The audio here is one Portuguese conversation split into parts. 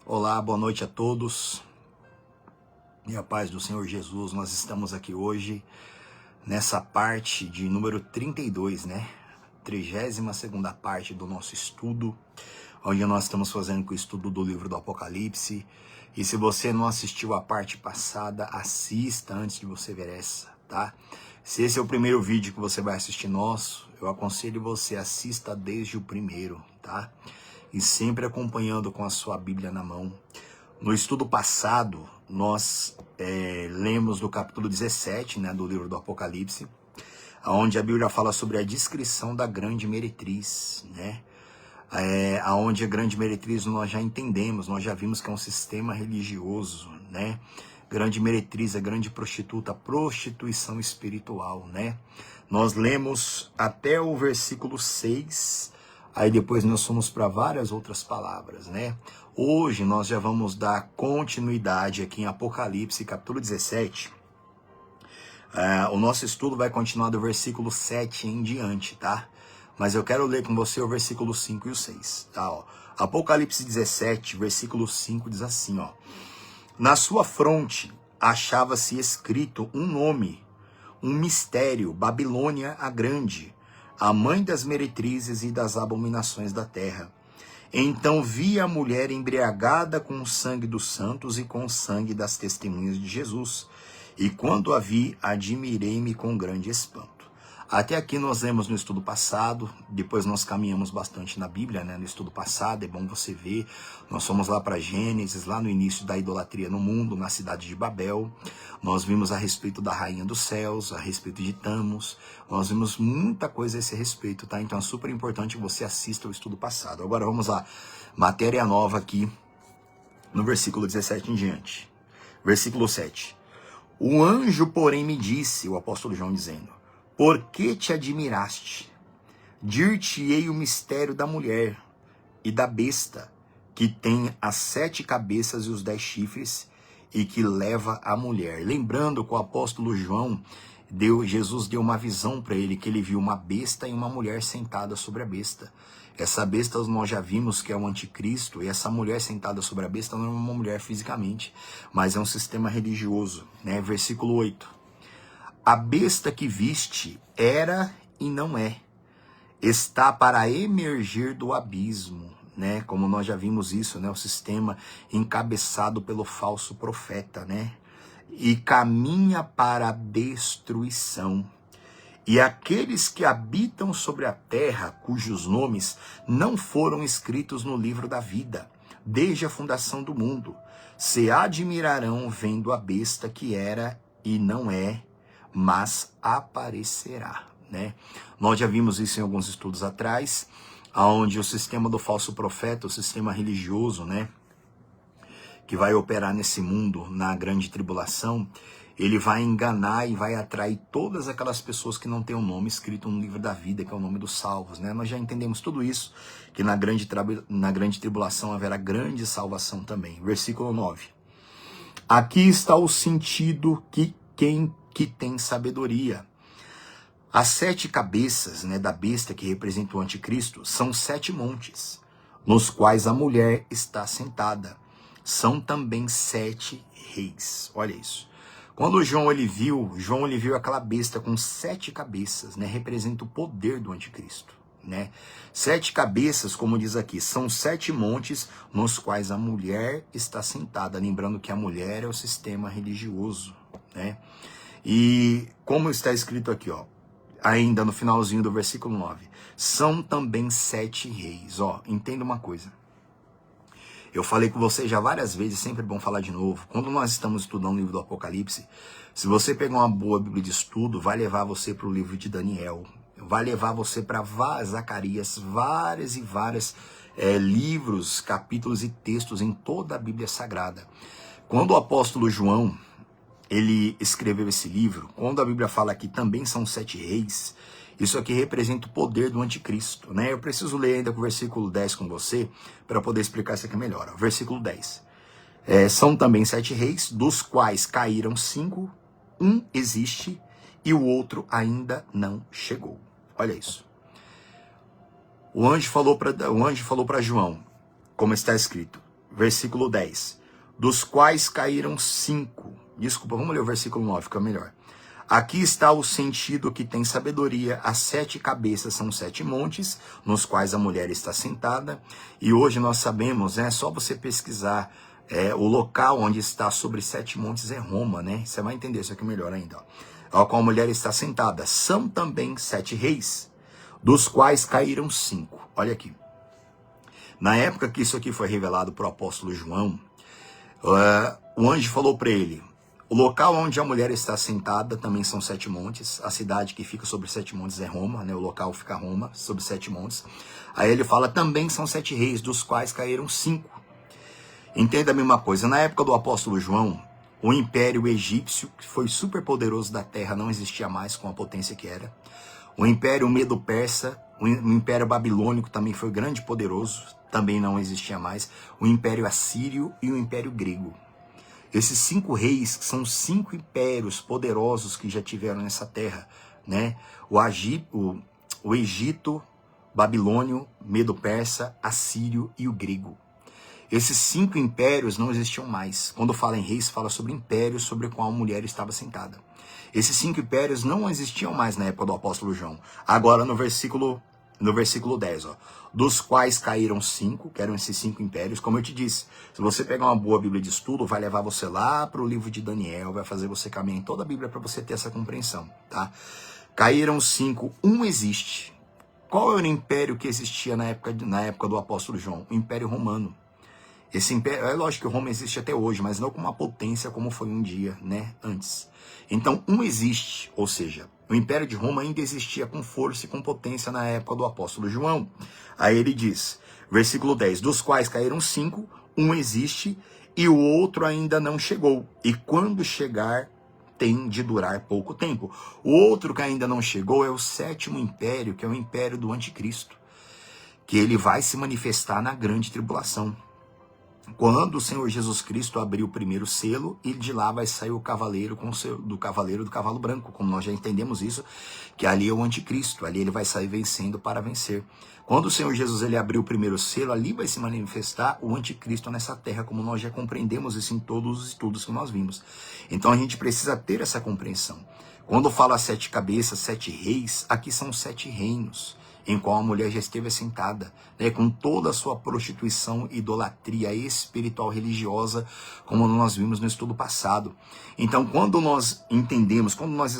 Olá, boa noite a todos e a paz do Senhor Jesus. Nós estamos aqui hoje nessa parte de número 32, né? 32ª parte do nosso estudo, onde nós estamos fazendo o estudo do livro do Apocalipse. E se você não assistiu a parte passada, assista antes de você ver essa, tá? Se esse é o primeiro vídeo que você vai assistir nosso, eu aconselho você assista desde o primeiro, tá? E sempre acompanhando com a sua Bíblia na mão. No estudo passado, nós lemos do capítulo 17, né, do livro do Apocalipse, onde a Bíblia fala sobre a descrição da grande meretriz, né? Onde a grande meretriz nós já entendemos, nós já vimos que é um sistema religioso, né? Grande meretriz, a grande prostituta, prostituição espiritual, né? Nós lemos até o versículo 6, aí depois nós fomos para várias outras palavras, né? Hoje nós já vamos dar continuidade aqui em Apocalipse, capítulo 17. O nosso estudo vai continuar do versículo 7 em diante, tá? Mas eu quero ler com você o versículo 5 e o 6, tá? Ó. Apocalipse 17, versículo 5 diz assim, ó. Na sua fronte achava-se escrito um nome, um mistério, Babilônia a Grande, a mãe das meretrizes e das abominações da terra. Então vi a mulher embriagada com o sangue dos santos e com o sangue das testemunhas de Jesus. E quando a vi, admirei-me com grande espanto. Até aqui nós lemos no estudo passado, depois nós caminhamos bastante na Bíblia, né? No estudo passado, é bom você ver. Nós fomos lá para Gênesis, lá no início da idolatria no mundo, na cidade de Babel. Nós vimos a respeito da Rainha dos Céus, a respeito de Tamos. Nós vimos muita coisa a esse respeito, tá? Então é super importante que você assista o estudo passado. Agora vamos lá, matéria nova aqui, no versículo 17 em diante. Versículo 7. O anjo, porém, me disse, o apóstolo João dizendo, por que te admiraste? Dir-te-ei o mistério da mulher e da besta, que tem as 7 cabeças e os 10 chifres, e que leva a mulher. Lembrando que o apóstolo João, Jesus deu uma visão para ele, que ele viu uma besta e uma mulher sentada sobre a besta. Essa besta nós já vimos que é o anticristo, e essa mulher sentada sobre a besta não é uma mulher fisicamente, mas é um sistema religioso, né? Versículo 8. A besta que viste era e não é, está para emergir do abismo, né? Como nós já vimos isso, né? O sistema encabeçado pelo falso profeta, né? E caminha para a destruição. E aqueles que habitam sobre a terra, cujos nomes não foram escritos no livro da vida, desde a fundação do mundo, se admirarão vendo a besta que era e não é, mas aparecerá, né? Nós já vimos isso em alguns estudos atrás, onde o sistema do falso profeta, o sistema religioso, né, que vai operar nesse mundo, na grande tribulação, ele vai enganar e vai atrair todas aquelas pessoas que não têm o nome escrito no livro da vida, que é o nome dos salvos, né? Nós já entendemos tudo isso, que na grande tribulação haverá grande salvação também. Versículo 9. Aqui está o sentido que quem que tem sabedoria. As 7 cabeças, né, da besta que representa o anticristo são 7 montes, nos quais a mulher está sentada. São também 7 reis. Olha isso. Quando João ele viu aquela besta com 7 cabeças, né, representa o poder do anticristo, né? 7 cabeças, como diz aqui, são 7 montes nos quais a mulher está sentada. Lembrando que a mulher é o sistema religioso, né? E como está escrito aqui, ó, ainda no finalzinho do versículo 9, são também 7 reis. Ó, entenda uma coisa. Eu falei com você já várias vezes, sempre é bom falar de novo. Quando nós estamos estudando o livro do Apocalipse, se você pegar uma boa Bíblia de estudo, vai levar você para o livro de Daniel, vai levar você para Zacarias, várias e várias livros, capítulos e textos em toda a Bíblia Sagrada. Quando o apóstolo João ele escreveu esse livro, quando a Bíblia fala que também são 7 reis, isso aqui representa o poder do anticristo, né? Eu preciso ler ainda com o versículo 10 com você, para poder explicar isso aqui melhor. Ó. Versículo 10. São também 7 reis, dos quais caíram 5, um existe e o outro ainda não chegou. Olha isso. O anjo falou para João, como está escrito, versículo 10. Dos quais caíram 5. Desculpa, vamos ler o versículo 9, fica melhor. Aqui está o sentido que tem sabedoria. As 7 cabeças são 7 montes, nos quais a mulher está sentada. E hoje nós sabemos, é só você pesquisar, o local onde está sobre 7 montes é Roma, né? Você vai entender isso aqui melhor ainda. Ó. Ao qual a mulher está sentada. São também 7 reis, dos quais caíram 5. Olha aqui. Na época que isso aqui foi revelado para o apóstolo João, o anjo falou para ele: o local onde a mulher está sentada também são 7 montes. A cidade que fica sobre 7 montes é Roma, né? O local fica Roma, sobre 7 montes. Aí ele fala, também são 7 reis, dos quais caíram 5. Entenda a mesma coisa. Na época do apóstolo João, o império egípcio, que foi super poderoso da terra, não existia mais com a potência que era. O império medo-persa, o império babilônico também foi grande e poderoso, também não existia mais. O império assírio e o império grego. Esses 5 reis são 5 impérios poderosos que já tiveram nessa terra, né? O Egito, Babilônio, Medo-Persa, Assírio e o grego. Esses 5 impérios não existiam mais. Quando fala em reis, fala sobre impérios sobre o qual a mulher estava sentada. Esses 5 impérios não existiam mais na época do apóstolo João. Agora no versículo 10, ó, dos quais caíram 5, que eram esses 5 impérios. Como eu te disse, se você pegar uma boa Bíblia de estudo, vai levar você lá para o livro de Daniel, vai fazer você caminhar em toda a Bíblia para você ter essa compreensão, tá? Caíram 5, um existe. Qual era o império que existia na época do apóstolo João? O Império Romano. Esse império, é lógico que Roma existe até hoje, mas não com uma potência como foi um dia, né, antes. Então, um existe, ou seja, o Império de Roma ainda existia com força e com potência na época do apóstolo João. Aí ele diz, versículo 10, dos quais caíram 5, um existe e o outro ainda não chegou. E quando chegar, tem de durar pouco tempo. O outro que ainda não chegou é o 7º império, que é o império do anticristo, que ele vai se manifestar na grande tribulação. Quando o Senhor Jesus Cristo abrir o primeiro selo, e de lá vai sair o cavaleiro do cavalo branco, como nós já entendemos isso, que ali é o anticristo, ali ele vai sair vencendo para vencer. Quando o Senhor Jesus ele abrir o primeiro selo, ali vai se manifestar o anticristo nessa terra, como nós já compreendemos isso em todos os estudos que nós vimos. Então a gente precisa ter essa compreensão. Quando fala 7 cabeças, 7 reis, aqui são 7 reinos, em qual a mulher já esteve assentada, né, com toda a sua prostituição, idolatria espiritual religiosa, como nós vimos no estudo passado. Então, quando nós entendemos, quando nós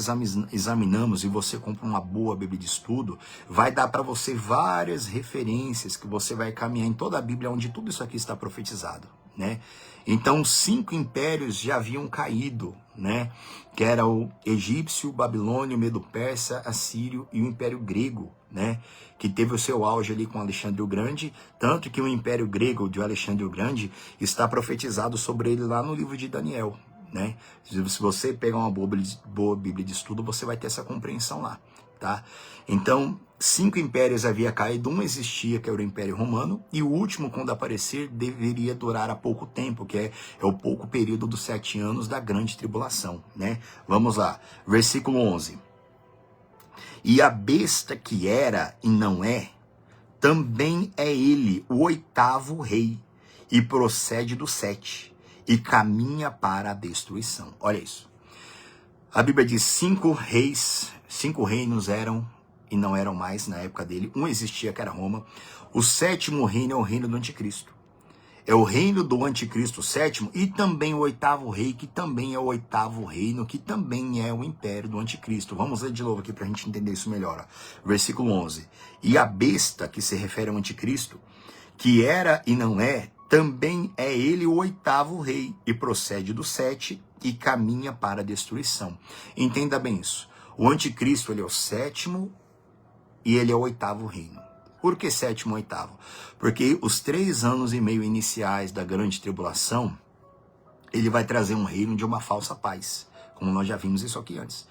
examinamos e você compra uma boa Bíblia de estudo, vai dar para você várias referências que você vai caminhar em toda a Bíblia, onde tudo isso aqui está profetizado, né? Então, 5 impérios já haviam caído, né? Que era o egípcio, babilônio, medo-persa, assírio e o império grego, né? Que teve o seu auge ali com Alexandre o Grande, tanto que o império grego de Alexandre o Grande está profetizado sobre ele lá no livro de Daniel, né? Se você pegar uma boa Bíblia de estudo, você vai ter essa compreensão lá, tá? Então, 5 impérios havia caído, um existia, que era o Império Romano, e o último, quando aparecer, deveria durar há pouco tempo, que é o pouco período dos 7 anos da grande tribulação, né? Vamos lá, versículo 11. E a besta que era e não é, também é ele, o 8º rei, e procede do 7, e caminha para a destruição. Olha isso. A Bíblia diz 5 reis, 5 reinos eram e não eram mais na época dele. Um existia, que era Roma. O 7º reino é o reino do anticristo. É o reino do anticristo, o 7º, e também o 8º rei, que também é o 8º reino, que também é o império do anticristo. Vamos ler de novo aqui para a gente entender isso melhor. Ó. Versículo 11. E a besta, que se refere ao anticristo, que era e não é, também é ele o 8º rei, e procede do 7 e caminha para a destruição. Entenda bem isso. O anticristo ele é o 7º e ele é o 8º reino. Por que 7º e 8º? Porque os 3 anos e meio iniciais da grande tribulação, ele vai trazer um reino de uma falsa paz, como nós já vimos isso aqui antes.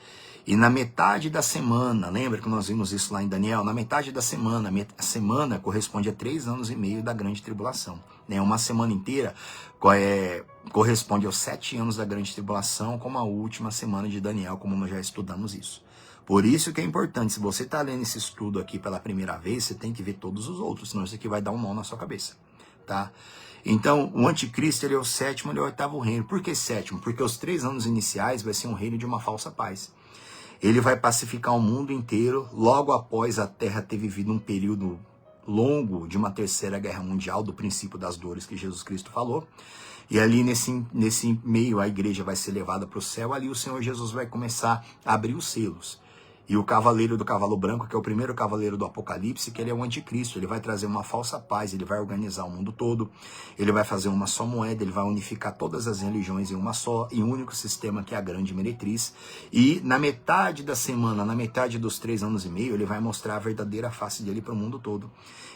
E na metade da semana, lembra que nós vimos isso lá em Daniel? Na metade da semana, a semana corresponde a 3 anos e meio da grande tribulação. Né? Uma semana inteira corresponde aos 7 anos da grande tribulação, como a última semana de Daniel, como nós já estudamos isso. Por isso que é importante, se você está lendo esse estudo aqui pela primeira vez, você tem que ver todos os outros, senão isso aqui vai dar um nó na sua cabeça. tá? Então, o anticristo, ele é o sétimo, ele é o oitavo reino. Por que sétimo? Porque os 3 anos iniciais vai ser um reino de uma falsa paz. Ele vai pacificar o mundo inteiro, logo após a Terra ter vivido um período longo de uma terceira guerra mundial, do princípio das dores que Jesus Cristo falou. E ali nesse meio a igreja vai ser levada para o céu, ali o Senhor Jesus vai começar a abrir os selos. E o cavaleiro do cavalo branco, que é o primeiro cavaleiro do Apocalipse, que ele é o anticristo, ele vai trazer uma falsa paz, ele vai organizar o mundo todo, ele vai fazer uma só moeda, ele vai unificar todas as religiões em uma só, em um único sistema que é a grande meretriz. E na metade da semana, na metade dos 3 anos e meio, ele vai mostrar a verdadeira face dele para o mundo todo.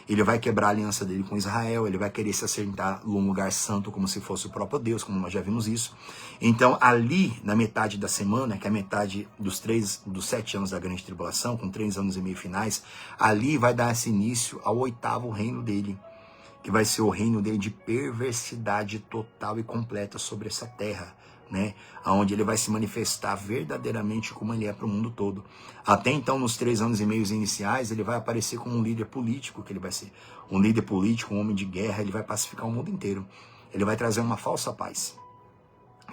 Ele vai quebrar a aliança dele com Israel, ele vai querer se assentar num lugar santo como se fosse o próprio Deus, como nós já vimos isso. Então ali, na metade da semana, que é a metade dos 7 anos da grande tribulação, com 3 anos e meio finais, ali vai dar esse início ao 8º reino dele, que vai ser o reino dele de perversidade total e completa sobre essa terra, né? Onde ele vai se manifestar verdadeiramente como ele é para o mundo todo. Até então, nos 3 anos e meio iniciais, ele vai aparecer como um líder político, que ele vai ser um líder político, um homem de guerra, ele vai pacificar o mundo inteiro. Ele vai trazer uma falsa paz.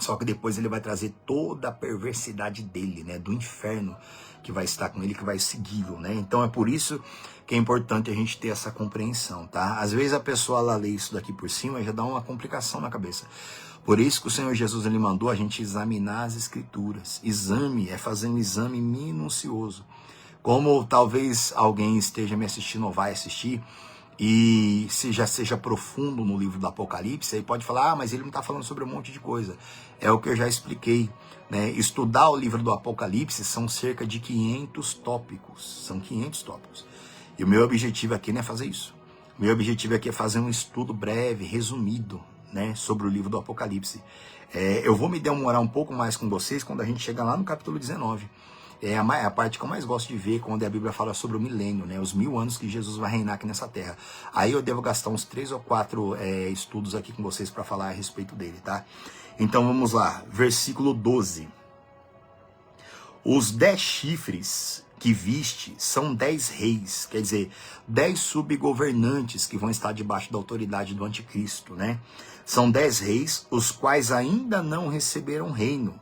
Só que depois ele vai trazer toda a perversidade dele, né? Do inferno que vai estar com ele, que vai segui-lo, né? Então é por isso que é importante a gente ter essa compreensão, tá? Às vezes a pessoa ela lê isso daqui por cima e já dá uma complicação na cabeça. Por isso que o Senhor Jesus ele mandou a gente examinar as escrituras. Exame é fazer um exame minucioso. Como talvez alguém esteja me assistindo ou vai assistir, e se já seja profundo no livro do Apocalipse, aí pode falar, mas ele não está falando sobre um monte de coisa. É o que eu já expliquei, né? Estudar o livro do Apocalipse são cerca de 500 tópicos. São 500 tópicos. E o meu objetivo aqui não é fazer isso. O meu objetivo aqui é fazer um estudo breve, resumido, né, sobre o livro do Apocalipse. Eu vou me demorar um pouco mais com vocês quando a gente chegar lá no capítulo 19. É a parte que eu mais gosto de ver quando a Bíblia fala sobre o milênio, né? Os 1000 anos que Jesus vai reinar aqui nessa terra. Aí eu devo gastar uns 3 ou 4 estudos aqui com vocês para falar a respeito dele, tá? Então vamos lá, versículo 12. Os 10 chifres que viste são 10 reis, quer dizer, 10 subgovernantes que vão estar debaixo da autoridade do anticristo, né? São 10 reis, os quais ainda não receberam reino,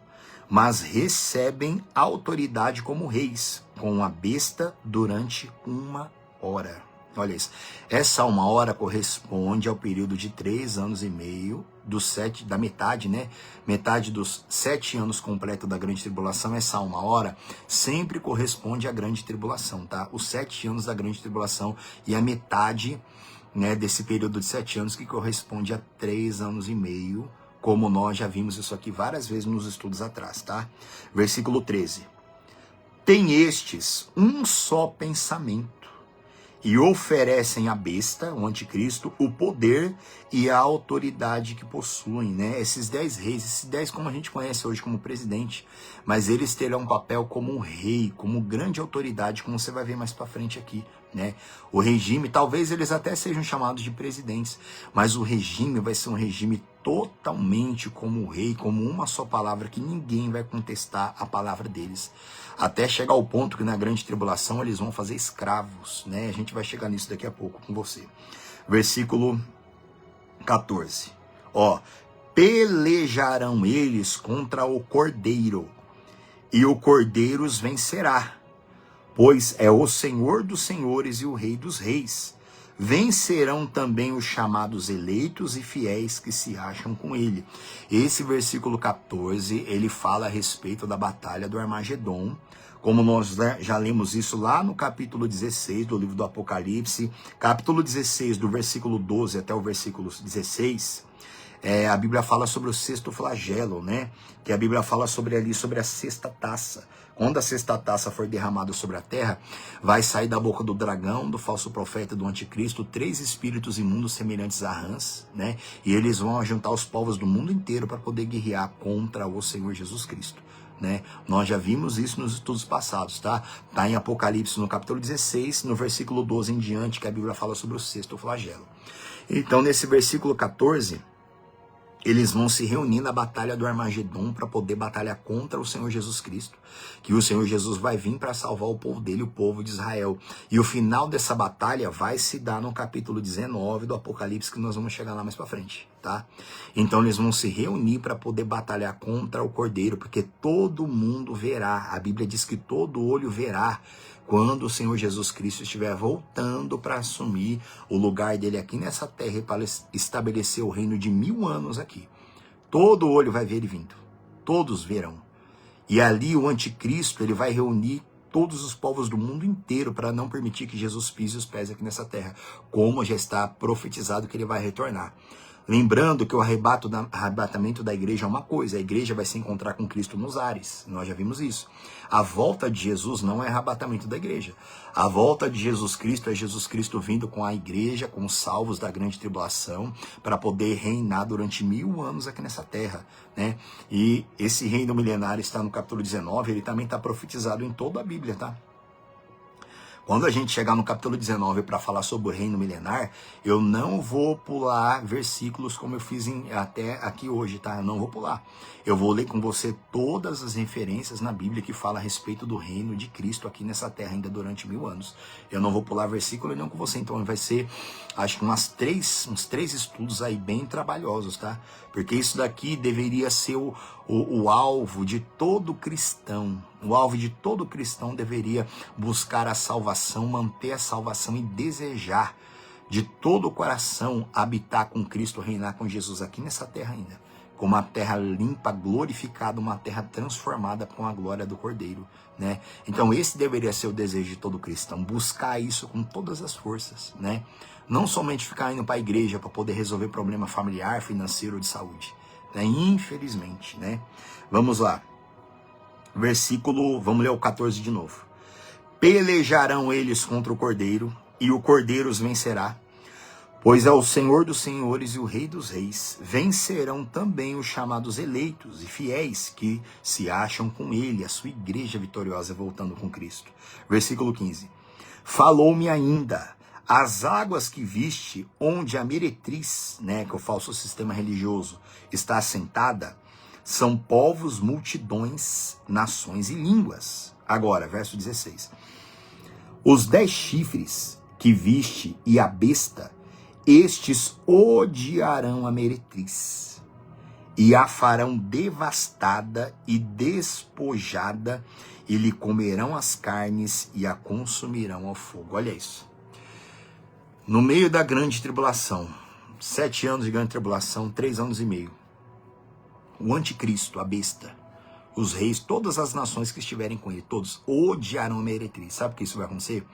mas recebem autoridade como reis, com a besta durante 1 hora. Olha isso. Essa 1 hora corresponde ao período de 3 anos e meio, da metade, né? Metade dos 7 anos completos da grande tribulação, essa 1 hora sempre corresponde à grande tribulação, tá? Os 7 anos da grande tribulação e a metade, né, desse período de 7 anos que corresponde a 3 anos e meio, como nós já vimos isso aqui várias vezes nos estudos atrás, tá? Versículo 13. Tem estes um só pensamento e oferecem à besta, o anticristo, o poder e a autoridade que possuem, né? Esses 10 reis, esses 10 como a gente conhece hoje como presidente, mas eles terão um papel como um rei, como grande autoridade, como você vai ver mais pra frente aqui, né? O regime, talvez eles até sejam chamados de presidentes, mas o regime vai ser um regime totalmente como o rei, como uma só palavra, que ninguém vai contestar a palavra deles. Até chegar ao ponto que na grande tribulação eles vão fazer escravos, né? A gente vai chegar nisso daqui a pouco com você. Versículo 14. Ó, pelejarão eles contra o Cordeiro, e o Cordeiro os vencerá, pois é o Senhor dos senhores e o Rei dos reis. Vencerão também os chamados eleitos e fiéis que se acham com ele. Esse versículo 14, ele fala a respeito da batalha do Armagedon, como nós já lemos isso lá no capítulo 16 do livro do Apocalipse, capítulo 16, do versículo 12 até o versículo 16, a Bíblia fala sobre o 6º flagelo, né? Que a Bíblia fala sobre a 6ª taça. Quando a 6ª taça for derramada sobre a terra, vai sair da boca do dragão, do falso profeta, do anticristo, 3 espíritos imundos semelhantes a rãs, né? E eles vão juntar os povos do mundo inteiro para poder guerrear contra o Senhor Jesus Cristo, né? Nós já vimos isso nos estudos passados, tá? Tá em Apocalipse no capítulo 16, no versículo 12 em diante, que a Bíblia fala sobre o 6º flagelo. Então, nesse versículo 14... eles vão se reunir na batalha do Armagedon para poder batalhar contra o Senhor Jesus Cristo, que o Senhor Jesus vai vir para salvar o povo dele, o povo de Israel. E o final dessa batalha vai se dar no capítulo 19 do Apocalipse, que nós vamos chegar lá mais para frente, tá? Então eles vão se reunir para poder batalhar contra o Cordeiro, porque todo mundo verá. A Bíblia diz que todo olho verá quando o Senhor Jesus Cristo estiver voltando para assumir o lugar dele aqui nessa terra e para estabelecer o reino de 1000 anos aqui. Todo olho vai ver ele vindo. Todos verão. E ali o anticristo, ele vai reunir todos os povos do mundo inteiro para não permitir que Jesus pise os pés aqui nessa terra, como já está profetizado que ele vai retornar. Lembrando que o arrebatamento da igreja é uma coisa, a igreja vai se encontrar com Cristo nos ares, nós já vimos isso. A volta de Jesus não é arrebatamento da igreja. A volta de Jesus Cristo é Jesus Cristo vindo com a igreja, com os salvos da grande tribulação, para poder reinar durante 1000 anos aqui nessa terra, né? E esse reino milenário está no capítulo 19, ele também está profetizado em toda a Bíblia, tá? Quando a gente chegar no capítulo 19 para falar sobre o reino milenar, eu não vou pular versículos como eu fiz até aqui hoje, tá? Eu não vou pular. Eu vou ler com você todas as referências na Bíblia que fala a respeito do reino de Cristo aqui nessa terra ainda durante 1000 anos. Eu não vou pular versículo não com você, então vai ser, acho que uns três estudos aí bem trabalhosos, tá? Porque isso daqui deveria ser o alvo de todo cristão. O alvo de todo cristão deveria buscar a salvação, manter a salvação e desejar de todo o coração habitar com Cristo, reinar com Jesus aqui nessa terra ainda. Com uma terra limpa, glorificada, uma terra transformada com a glória do Cordeiro, né? Então esse deveria ser o desejo de todo cristão, buscar isso com todas as forças, né? Não somente ficar indo para a igreja para poder resolver problema familiar, financeiro ou de saúde, né? Infelizmente, né? Vamos lá. Versículo, vamos ler o 14 de novo. Pelejarão eles contra o Cordeiro, e o Cordeiro os vencerá, pois é o Senhor dos senhores e o Rei dos reis. Vencerão também os chamados eleitos e fiéis que se acham com ele, a sua igreja vitoriosa voltando com Cristo. Versículo 15. Falou-me ainda, as águas que viste, onde a meretriz, né, que é o falso sistema religioso, está assentada, são povos, multidões, nações e línguas. Agora, verso 16. Os 10 chifres que viste e a besta, estes odiarão a meretriz e a farão devastada e despojada, e lhe comerão as carnes e a consumirão ao fogo. Olha isso. No meio da grande tribulação, 7 anos de grande tribulação, 3 anos e meio, o anticristo, a besta, os reis, todas as nações que estiverem com ele, todos odiarão a meretriz. Sabe o que isso vai acontecer?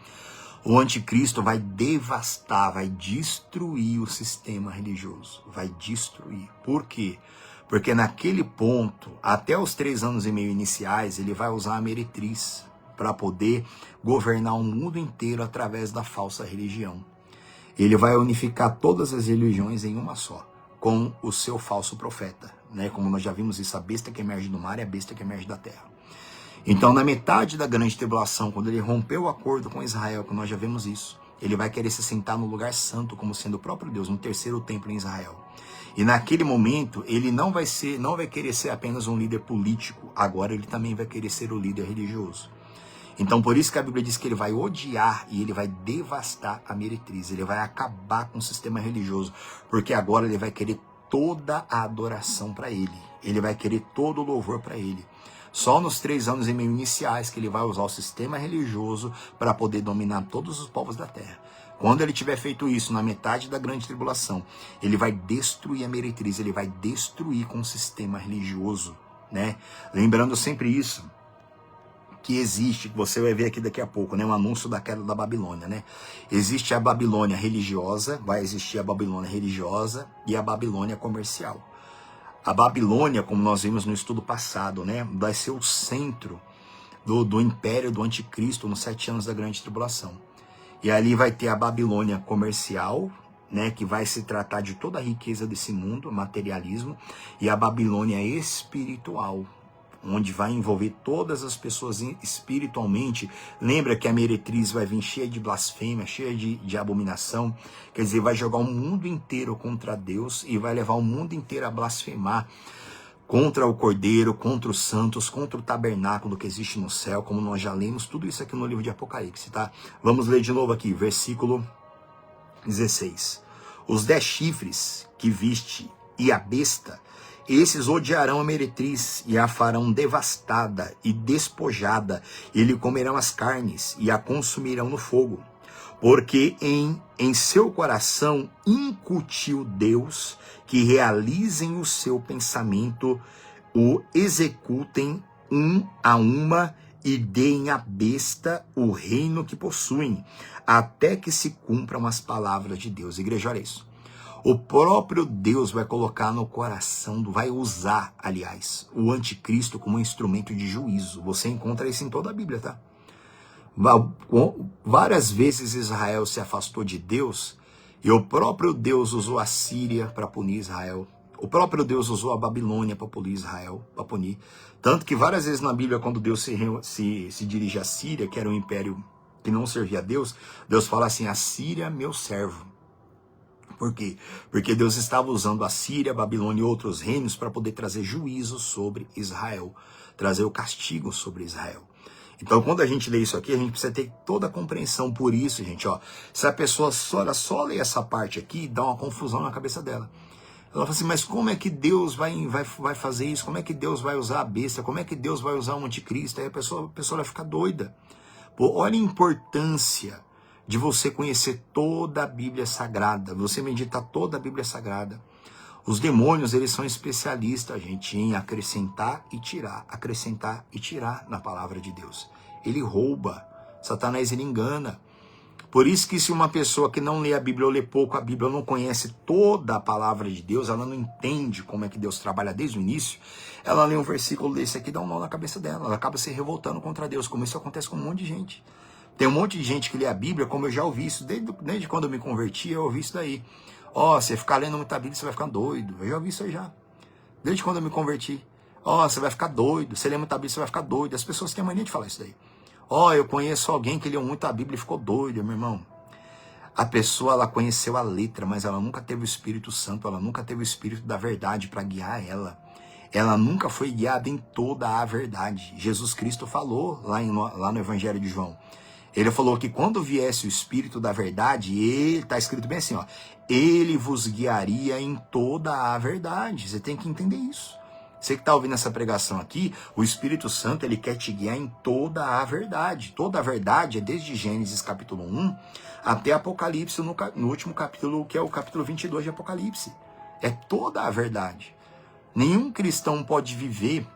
O anticristo vai devastar, vai destruir o sistema religioso. Vai destruir. Por quê? Porque naquele ponto, até os 3 anos e meio iniciais, ele vai usar a meretriz para poder governar o mundo inteiro através da falsa religião. Ele vai unificar todas as religiões em uma só, com o seu falso profeta, né? Como nós já vimos isso, a besta que emerge do mar e a besta que emerge da terra. Então, na metade da grande tribulação, quando ele rompeu o acordo com Israel, que nós já vimos isso, ele vai querer se sentar no lugar santo, como sendo o próprio Deus, no 3º templo em Israel. E naquele momento, ele não vai querer ser apenas um líder político, agora ele também vai querer ser o líder religioso. Então, por isso que a Bíblia diz que ele vai odiar e ele vai devastar a meretriz, ele vai acabar com o sistema religioso, porque agora ele vai querer toda a adoração para ele vai querer todo o louvor para ele. Só nos 3 anos e meio iniciais que ele vai usar o sistema religioso para poder dominar todos os povos da terra. Quando ele tiver feito isso, na metade da grande tribulação, ele vai destruir a meretriz, ele vai destruir com o sistema religioso, né? Lembrando sempre isso, que existe, que você vai ver aqui daqui a pouco, né? Um anúncio da queda da Babilônia, né? Existe a Babilônia religiosa, vai existir a Babilônia religiosa e a Babilônia comercial. A Babilônia, como nós vimos no estudo passado, né, vai ser o centro do império do anticristo nos 7 anos da grande tribulação. E ali vai ter a Babilônia comercial, né, que vai se tratar de toda a riqueza desse mundo, materialismo, e a Babilônia espiritual, onde vai envolver todas as pessoas espiritualmente. Lembra que a meretriz vai vir cheia de blasfêmia, cheia de abominação, quer dizer, vai jogar o mundo inteiro contra Deus e vai levar o mundo inteiro a blasfemar contra o Cordeiro, contra os santos, contra o tabernáculo que existe no céu, como nós já lemos, tudo isso aqui no livro de Apocalipse, tá? Vamos ler de novo aqui, versículo 16. Os 10 chifres que viste e a besta, esses odiarão a meretriz e a farão devastada e despojada, e lhe comerão as carnes e a consumirão no fogo. Porque em seu coração incutiu Deus que realizem o seu pensamento, o executem a uma e deem à besta o reino que possuem, até que se cumpram as palavras de Deus. Igreja, olha isso. O próprio Deus vai colocar no coração, vai usar, aliás, o anticristo como um instrumento de juízo. Você encontra isso em toda a Bíblia, tá? Várias vezes Israel se afastou de Deus e o próprio Deus usou a Síria para punir Israel. O próprio Deus usou a Babilônia para punir Israel, para punir. Tanto que várias vezes na Bíblia, quando Deus se dirige à Síria, que era um império que não servia a Deus, Deus fala assim: a Síria, meu servo. Por quê? Porque Deus estava usando a Síria, a Babilônia e outros reinos para poder trazer juízo sobre Israel, trazer o castigo sobre Israel. Então, quando a gente lê isso aqui, a gente precisa ter toda a compreensão. Por isso, gente, ó, se a pessoa só lê essa parte aqui, dá uma confusão na cabeça dela. Ela fala assim, mas como é que Deus vai fazer isso? Como é que Deus vai usar a besta? Como é que Deus vai usar o anticristo? Aí a pessoa vai ficar doida. Pô, olha a importância de você conhecer toda a Bíblia Sagrada, você meditar toda a Bíblia Sagrada. Os demônios, eles são especialistas, gente, em acrescentar e tirar na palavra de Deus. Ele rouba, Satanás, ele engana. Por isso que se uma pessoa que não lê a Bíblia ou lê pouco a Bíblia, não conhece toda a palavra de Deus, ela não entende como é que Deus trabalha desde o início, ela lê um versículo desse aqui, dá um nó na cabeça dela, ela acaba se revoltando contra Deus, como isso acontece com um monte de gente. Tem um monte de gente que lê a Bíblia, como eu já ouvi isso, desde quando eu me converti, eu ouvi isso daí. Ó, você ficar lendo muita Bíblia, você vai ficar doido. Eu já ouvi isso aí já. Desde quando eu me converti. Ó, você vai ficar doido. Você lê muita Bíblia, você vai ficar doido. As pessoas têm mania de falar isso daí. Ó, eu conheço alguém que leu muita Bíblia e ficou doido, meu irmão. A pessoa, ela conheceu a letra, mas ela nunca teve o Espírito Santo, ela nunca teve o Espírito da verdade para guiar ela. Ela nunca foi guiada em toda a verdade. Jesus Cristo falou lá no Evangelho de João. Ele falou que quando viesse o Espírito da verdade, ele, está escrito bem assim, ó, ele vos guiaria em toda a verdade. Você tem que entender isso. Você que está ouvindo essa pregação aqui, o Espírito Santo, ele quer te guiar em toda a verdade. Toda a verdade é desde Gênesis capítulo 1 até Apocalipse, no último capítulo, que é o capítulo 22 de Apocalipse. É toda a verdade. Nenhum cristão pode viver,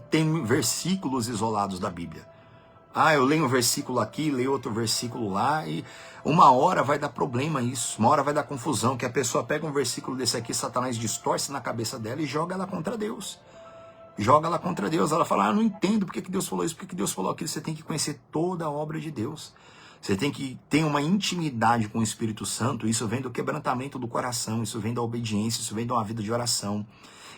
tem versículos isolados da Bíblia. Ah, eu leio um versículo aqui, leio outro versículo lá, e uma hora vai dar problema isso, uma hora vai dar confusão, que a pessoa pega um versículo desse aqui, Satanás distorce na cabeça dela e joga ela contra Deus. Joga ela contra Deus, ela fala, não entendo por que Deus falou isso, por que Deus falou aquilo. Você tem que conhecer toda a obra de Deus. Você tem que ter uma intimidade com o Espírito Santo, isso vem do quebrantamento do coração, isso vem da obediência, isso vem de uma vida de oração.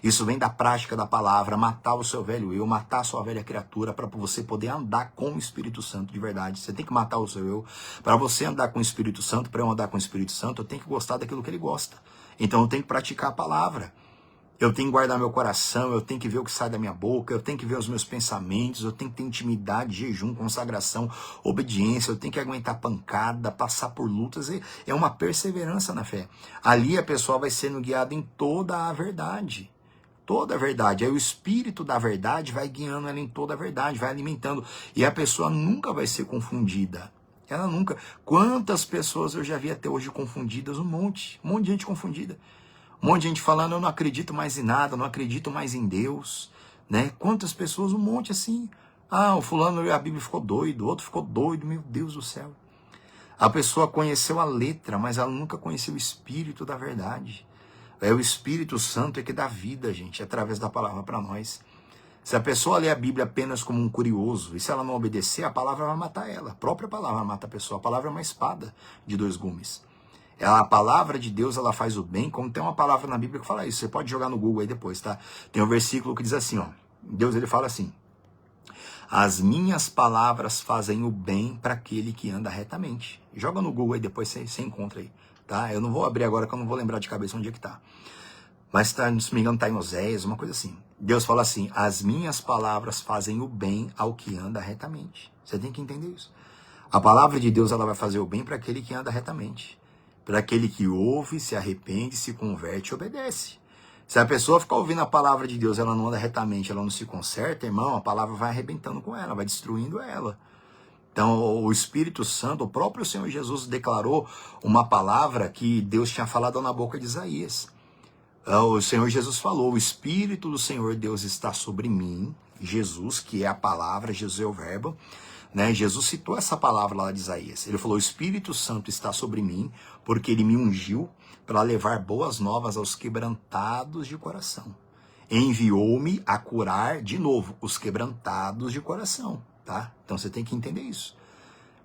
Isso vem da prática da palavra, matar o seu velho eu, matar a sua velha criatura, para você poder andar com o Espírito Santo de verdade. Você tem que matar o seu eu. Para você andar com o Espírito Santo, para eu andar com o Espírito Santo, eu tenho que gostar daquilo que ele gosta. Então eu tenho que praticar a palavra. Eu tenho que guardar meu coração, eu tenho que ver o que sai da minha boca, eu tenho que ver os meus pensamentos, eu tenho que ter intimidade, jejum, consagração, obediência, eu tenho que aguentar pancada, passar por lutas. É uma perseverança na fé. Ali a pessoa vai sendo guiada em toda a verdade. Toda a verdade. Aí o Espírito da verdade vai guiando ela em toda a verdade, vai alimentando. E a pessoa nunca vai ser confundida. Ela nunca. Quantas pessoas eu já vi até hoje confundidas? Um monte de gente confundida. Um monte de gente falando, eu não acredito mais em nada, não acredito mais em Deus. Né? Quantas pessoas? Um monte assim. Ah, o fulano leu a Bíblia e ficou doido, o outro ficou doido, meu Deus do céu. A pessoa conheceu a letra, mas ela nunca conheceu o Espírito da verdade. É o Espírito Santo que dá vida, gente, através da palavra para nós. Se a pessoa lê a Bíblia apenas como um curioso, e se ela não obedecer, a palavra vai matar ela. A própria palavra mata a pessoa. A palavra é uma espada de 2 gumes. A palavra de Deus, ela faz o bem, como tem uma palavra na Bíblia que fala isso. Você pode jogar no Google aí depois, tá? Tem um versículo que diz assim, ó. Deus, ele fala assim: as minhas palavras fazem o bem para aquele que anda retamente. Joga no Google aí depois, você encontra aí, tá? Eu não vou abrir agora que eu não vou lembrar de cabeça onde é que tá. Mas, tá, se não me engano, tá em Oséias, uma coisa assim. Deus fala assim: as minhas palavras fazem o bem ao que anda retamente. Você tem que entender isso. A palavra de Deus, ela vai fazer o bem para aquele que anda retamente. Para aquele que ouve, se arrepende, se converte e obedece. Se a pessoa ficar ouvindo a palavra de Deus, ela não anda retamente, ela não se conserta, irmão, a palavra vai arrebentando com ela, vai destruindo ela. Então, o Espírito Santo, o próprio Senhor Jesus declarou uma palavra que Deus tinha falado na boca de Isaías. O Senhor Jesus falou: o Espírito do Senhor Deus está sobre mim, Jesus, que é a palavra, Jesus é o verbo, né? Jesus citou essa palavra lá de Isaías. Ele falou: o Espírito Santo está sobre mim, porque ele me ungiu para levar boas novas aos quebrantados de coração. Enviou-me a curar, de novo, os quebrantados de coração, tá? Então você tem que entender isso.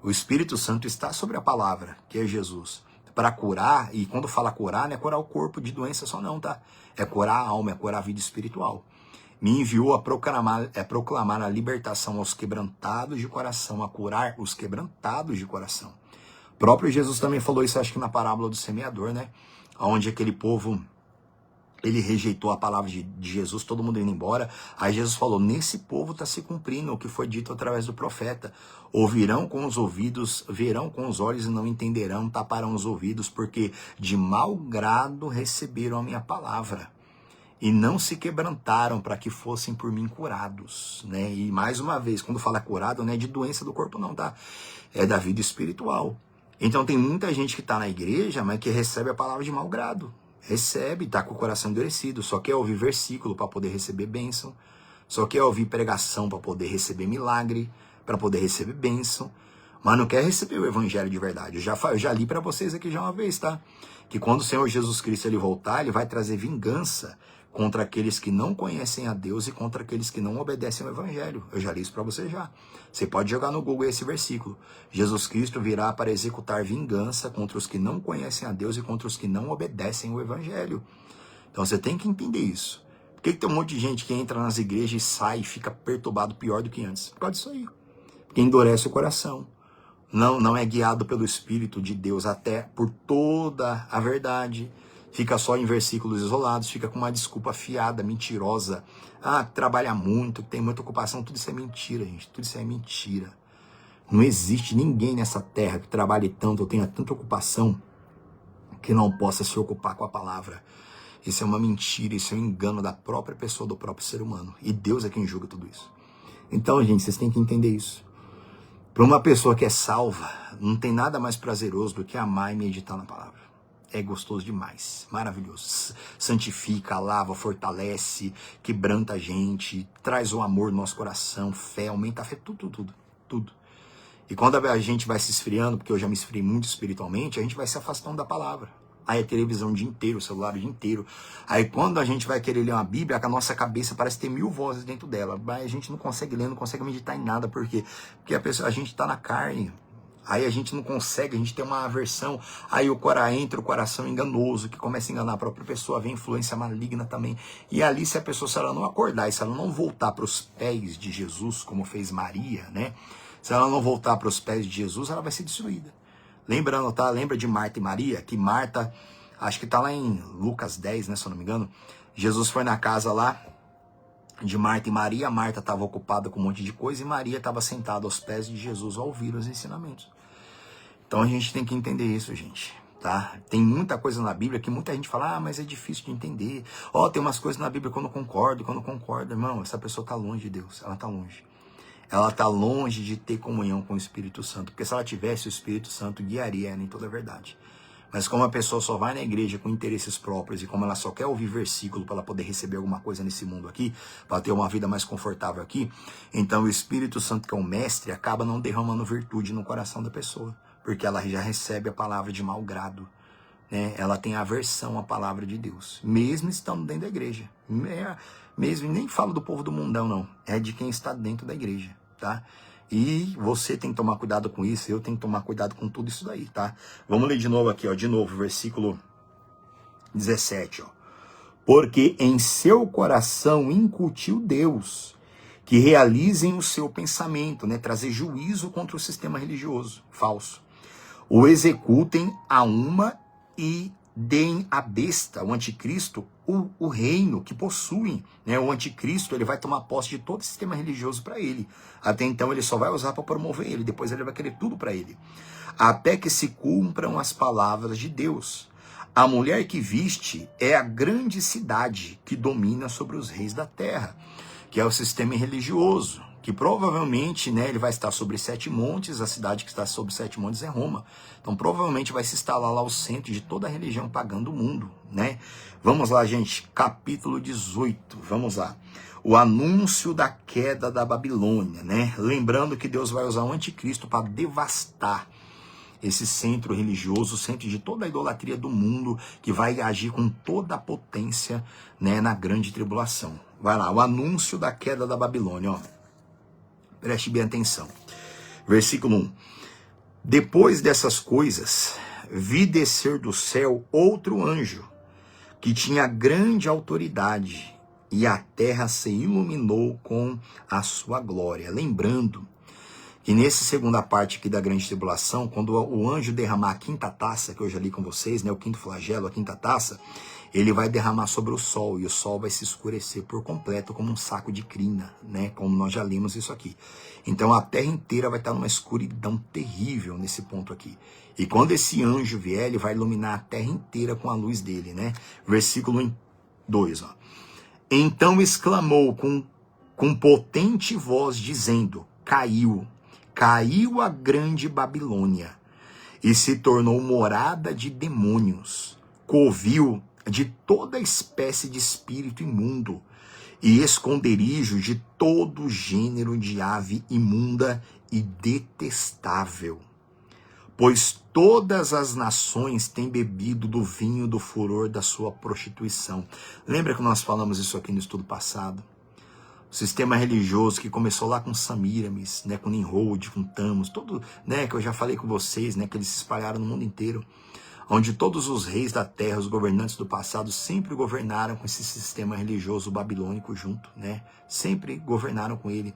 O Espírito Santo está sobre a palavra, que é Jesus, para curar, e quando fala curar, não é curar o corpo de doença só não, tá? É curar a alma, é curar a vida espiritual. Me enviou a proclamar a libertação aos quebrantados de coração, a curar os quebrantados de coração. O próprio Jesus também falou isso, acho que na parábola do semeador, né? Onde aquele povo, ele rejeitou a palavra de Jesus, todo mundo indo embora. Aí Jesus falou: nesse povo está se cumprindo o que foi dito através do profeta. Ouvirão com os ouvidos, verão com os olhos e não entenderão, taparão os ouvidos, porque de mau grado receberam a minha palavra. E não se quebrantaram para que fossem por mim curados, né? E mais uma vez, quando fala curado, não é de doença do corpo não, tá? É da vida espiritual. Então tem muita gente que está na igreja, mas que recebe a palavra de mau grado. Recebe, está com o coração endurecido, só quer ouvir versículo para poder receber bênção, só quer ouvir pregação para poder receber milagre, para poder receber bênção, mas não quer receber o evangelho de verdade. Eu já li para vocês aqui já uma vez, tá? Que quando o Senhor Jesus Cristo ele voltar, ele vai trazer vingança contra aqueles que não conhecem a Deus e contra aqueles que não obedecem ao evangelho. Eu já li isso para você já. Você pode jogar no Google esse versículo. Jesus Cristo virá para executar vingança contra os que não conhecem a Deus e contra os que não obedecem ao evangelho. Então você tem que entender isso. Por que tem um monte de gente que entra nas igrejas e sai e fica perturbado pior do que antes? Por causa disso aí. Porque endurece o coração. Não é guiado pelo Espírito de Deus até por toda a verdade. Fica só em versículos isolados, fica com uma desculpa fiada, mentirosa. Ah, trabalha muito, tem muita ocupação. Tudo isso é mentira, gente. Tudo isso é mentira. Não existe ninguém nessa terra que trabalhe tanto ou tenha tanta ocupação que não possa se ocupar com a palavra. Isso é uma mentira, isso é um engano da própria pessoa, do próprio ser humano. E Deus é quem julga tudo isso. Então, gente, vocês têm que entender isso. Para uma pessoa que é salva, não tem nada mais prazeroso do que amar e meditar na palavra. É gostoso demais, maravilhoso. Santifica, lava, fortalece, quebranta a gente, traz o amor no nosso coração, fé, aumenta a fé, tudo. E quando a gente vai se esfriando, porque eu já me esfriei muito espiritualmente, a gente vai se afastando da palavra. Aí é televisão o dia inteiro, o celular o dia inteiro. Aí quando a gente vai querer ler uma Bíblia, a nossa cabeça parece ter 1000 vozes dentro dela. Mas a gente não consegue ler, não consegue meditar em nada. Por quê? Porque a gente está na carne. Aí a gente não consegue, a gente tem uma aversão. Aí entra o coração enganoso, que começa a enganar a própria pessoa, vem influência maligna também. E ali, se a pessoa, se ela não acordar, e se ela não voltar para os pés de Jesus, como fez Maria, né? Se ela não voltar para os pés de Jesus, ela vai ser destruída. Lembrando, tá? Lembra de Marta e Maria? Que Marta, acho que tá lá em Lucas 10, né? Se eu não me engano. Jesus foi na casa lá de Marta e Maria. Marta estava ocupada com um monte de coisa e Maria estava sentada aos pés de Jesus a ouvir os ensinamentos. Então a gente tem que entender isso, gente. Tá? Tem muita coisa na Bíblia que muita gente fala: ah, mas é difícil de entender. Ó, tem umas coisas na Bíblia que eu não concordo, Irmão, essa pessoa tá longe de Deus. Ela tá longe. Ela está longe de ter comunhão com o Espírito Santo. Porque se ela tivesse, o Espírito Santo guiaria ela em toda a verdade. Mas como a pessoa só vai na igreja com interesses próprios e como ela só quer ouvir versículo para ela poder receber alguma coisa nesse mundo aqui, para ter uma vida mais confortável aqui, então o Espírito Santo, que é o mestre, acaba não derramando virtude no coração da pessoa. Porque ela já recebe a palavra de mau grado. Né? Ela tem aversão à palavra de Deus. Mesmo estando dentro da igreja. Mesmo, nem falo do povo do mundão, não. É de quem está dentro da igreja. Tá? E você tem que tomar cuidado com isso, eu tenho que tomar cuidado com tudo isso daí, tá? Vamos ler de novo aqui, ó, de novo, versículo 17, ó. Porque em seu coração incutiu Deus que realizem o seu pensamento, né? Trazer juízo contra o sistema religioso falso. O executem a uma e deem à besta, o anticristo, o reino que possuem, né? O anticristo, ele vai tomar posse de todo o sistema religioso para ele. Até então ele só vai usar para promover ele, depois ele vai querer tudo para ele. Até que se cumpram as palavras de Deus. A mulher que viste é a grande cidade que domina sobre os reis da terra, que é o sistema religioso, que provavelmente, né, ele vai estar sobre 7 montes, a cidade que está sobre 7 montes é Roma. Então provavelmente vai se instalar lá o centro de toda a religião pagã do mundo, né? Vamos lá, gente, capítulo 18, vamos lá. O anúncio da queda da Babilônia, né? Lembrando que Deus vai usar o anticristo para devastar esse centro religioso, o centro de toda a idolatria do mundo, que vai agir com toda a potência, né, na grande tribulação. Vai lá, o anúncio da queda da Babilônia, ó. Preste bem atenção. Versículo 1. Depois dessas coisas, vi descer do céu outro anjo, que tinha grande autoridade, e a terra se iluminou com a sua glória. Lembrando que nessa segunda parte aqui da grande tribulação, quando o anjo derramar a quinta taça, que eu já li com vocês, né, o quinto flagelo, a quinta taça, ele vai derramar sobre o sol, e o sol vai se escurecer por completo, como um saco de crina, né, como nós já lemos isso aqui. Então a terra inteira vai estar numa escuridão terrível nesse ponto aqui. E quando esse anjo vier, ele vai iluminar a terra inteira com a luz dele, né? Versículo 2, ó. Então exclamou com potente voz, dizendo, caiu a grande Babilônia, e se tornou morada de demônios, covil de toda espécie de espírito imundo, e esconderijo de todo gênero de ave imunda e detestável. Pois todas as nações têm bebido do vinho do furor da sua prostituição. Lembra que nós falamos isso aqui no estudo passado? O sistema religioso que começou lá com Samiramis, né, com Nimrod, com Tamos, todo, né, que eu já falei com vocês, né, que eles se espalharam no mundo inteiro, onde todos os reis da terra, os governantes do passado, sempre governaram com esse sistema religioso babilônico junto, né, sempre governaram com ele,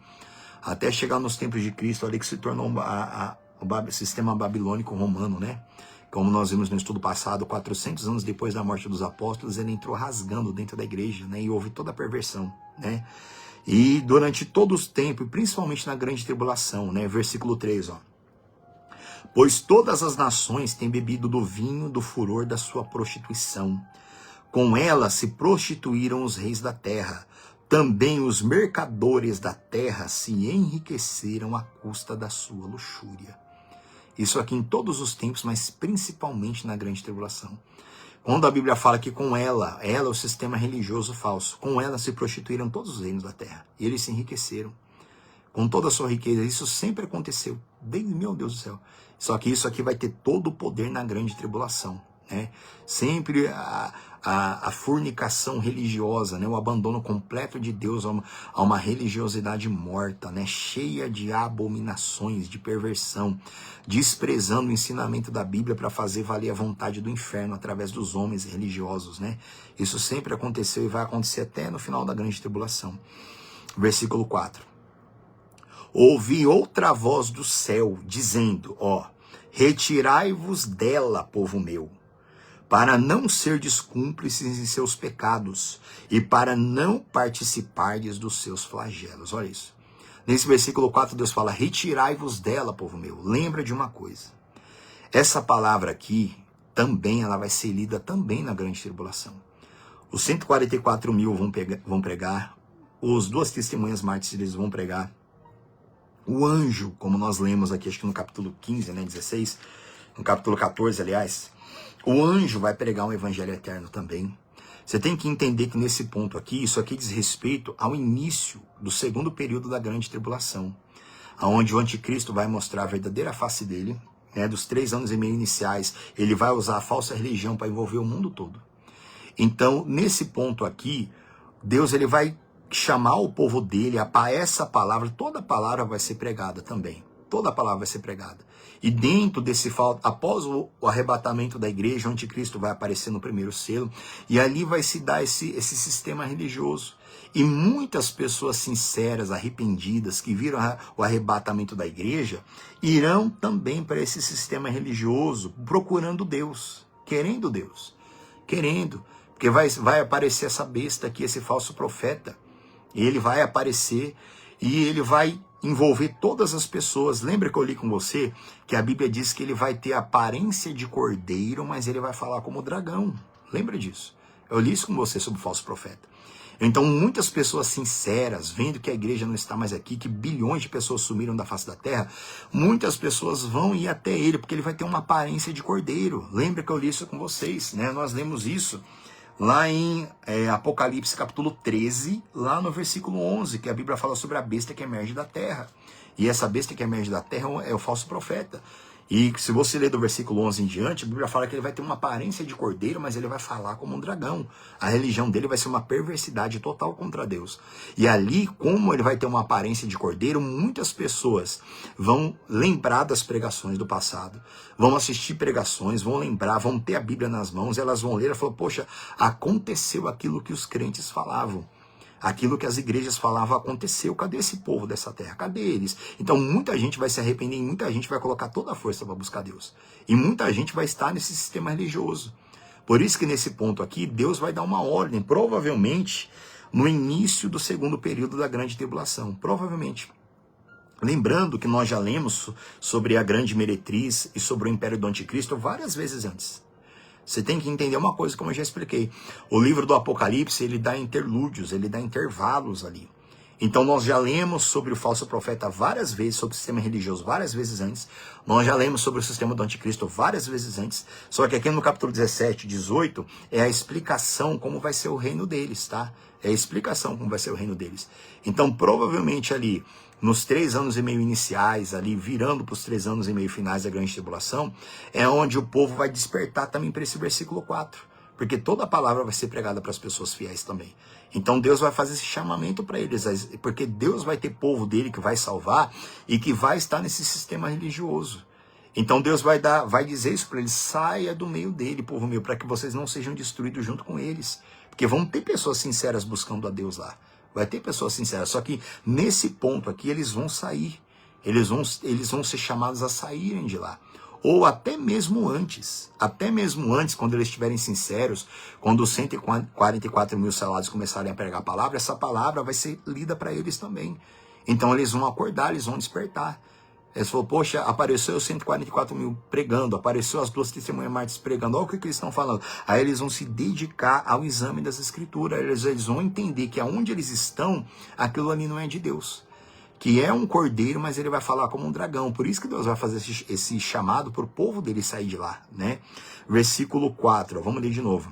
até chegar nos tempos de Cristo, ali que se tornou o sistema babilônico romano, né, como nós vimos no estudo passado, 400 anos depois da morte dos apóstolos, ele entrou rasgando dentro da igreja, né, e houve toda a perversão, né. E durante todo o tempo, e principalmente na grande tribulação, né? Versículo 3, ó. Pois todas as nações têm bebido do vinho do furor da sua prostituição. Com ela se prostituíram os reis da terra. Também os mercadores da terra se enriqueceram à custa da sua luxúria. Isso aqui em todos os tempos, mas principalmente na grande tribulação. Quando a Bíblia fala que com ela é o sistema religioso falso, com ela se prostituíram todos os reinos da terra. E eles se enriqueceram com toda a sua riqueza. Isso sempre aconteceu. Meu Deus do céu. Só que isso aqui vai ter todo o poder na grande tribulação, né? Sempre a fornicação religiosa, né? O abandono completo de Deus a uma religiosidade morta, né? Cheia de abominações, de perversão, desprezando o ensinamento da Bíblia para fazer valer a vontade do inferno através dos homens religiosos, né? Isso sempre aconteceu e vai acontecer até no final da grande tribulação. Versículo 4. Ouvi outra voz do céu, dizendo, ó, retirai-vos dela, povo meu, para não serdes cúmplices em seus pecados, e para não participardes dos seus flagelos. Olha isso. Nesse versículo 4, Deus fala, retirai-vos dela, povo meu. Lembra de uma coisa. Essa palavra aqui, também, ela vai ser lida também na grande tribulação. Os 144 mil vão pregar, os 2 testemunhas mártires vão pregar, o anjo, como nós lemos aqui, acho que no capítulo 15, né, 16, no capítulo 14, aliás, o anjo vai pregar um evangelho eterno também. Você tem que entender que nesse ponto aqui, isso aqui diz respeito ao início do segundo período da grande tribulação, onde o anticristo vai mostrar a verdadeira face dele, né, dos 3 anos e meio iniciais, ele vai usar a falsa religião para envolver o mundo todo. Então, nesse ponto aqui, Deus ele vai chamar o povo dele a essa palavra, toda palavra vai ser pregada também. Toda palavra vai ser pregada. E dentro desse após o arrebatamento da igreja, o anticristo vai aparecer no primeiro selo, e ali vai se dar esse sistema religioso. E muitas pessoas sinceras, arrependidas, que viram o arrebatamento da igreja, irão também para esse sistema religioso, procurando Deus, querendo Deus, querendo, porque vai aparecer essa besta aqui, esse falso profeta. Ele vai aparecer e ele vai envolver todas as pessoas. Lembra que eu li com você que a Bíblia diz que ele vai ter aparência de cordeiro, mas ele vai falar como dragão. Lembra disso? Eu li isso com você sobre o falso profeta. Então muitas pessoas sinceras, vendo que a igreja não está mais aqui, que bilhões de pessoas sumiram da face da terra, muitas pessoas vão ir até ele, porque ele vai ter uma aparência de cordeiro. Lembra que eu li isso com vocês, né? Nós lemos isso lá em Apocalipse capítulo 13, lá no versículo 11, que a Bíblia fala sobre a besta que emerge da terra. E essa besta que emerge da terra é o falso profeta. E se você ler do versículo 11 em diante, a Bíblia fala que ele vai ter uma aparência de cordeiro, mas ele vai falar como um dragão. A religião dele vai ser uma perversidade total contra Deus. E ali, como ele vai ter uma aparência de cordeiro, muitas pessoas vão lembrar das pregações do passado, vão assistir pregações, vão lembrar, vão ter a Bíblia nas mãos, elas vão ler e falar, poxa, aconteceu aquilo que os crentes falavam. Aquilo que as igrejas falavam aconteceu. Cadê esse povo dessa terra? Cadê eles? Então muita gente vai se arrepender e muita gente vai colocar toda a força para buscar Deus. E muita gente vai estar nesse sistema religioso. Por isso que nesse ponto aqui, Deus vai dar uma ordem, provavelmente no início do segundo período da grande tribulação. Provavelmente. Lembrando que nós já lemos sobre a grande meretriz e sobre o império do anticristo várias vezes antes. Você tem que entender uma coisa, como eu já expliquei. O livro do Apocalipse, ele dá interlúdios, ele dá intervalos ali. Então nós já lemos sobre o falso profeta várias vezes, sobre o sistema religioso várias vezes antes. Nós já lemos sobre o sistema do anticristo várias vezes antes. Só que aqui no capítulo 17, 18, é a explicação como vai ser o reino deles, tá? É a explicação como vai ser o reino deles. Então provavelmente ali, nos 3 anos e meio iniciais, ali virando para os 3 anos e meio finais da grande tribulação, é onde o povo vai despertar também para esse versículo 4. Porque toda a palavra vai ser pregada para as pessoas fiéis também. Então Deus vai fazer esse chamamento para eles, porque Deus vai ter povo dele que vai salvar e que vai estar nesse sistema religioso. Então Deus vai dizer isso para eles, saia do meio dele, povo meu, para que vocês não sejam destruídos junto com eles. Porque vão ter pessoas sinceras buscando a Deus lá. Vai ter pessoas sinceras, só que nesse ponto aqui eles vão sair. Eles vão ser chamados a saírem de lá. Ou até mesmo antes, quando eles estiverem sinceros, quando os 144 mil salados começarem a pregar a palavra, essa palavra vai ser lida para eles também. Então eles vão acordar, eles vão despertar. Eles falaram, poxa, apareceu os 144 mil pregando, apareceu as 2 testemunhas mártires pregando, olha o que eles estão falando. Aí eles vão se dedicar ao exame das escrituras, eles vão entender que aonde eles estão, aquilo ali não é de Deus. Que é um cordeiro, mas ele vai falar como um dragão. Por isso que Deus vai fazer esse chamado para o povo dele sair de lá, né? Versículo 4, vamos ler de novo.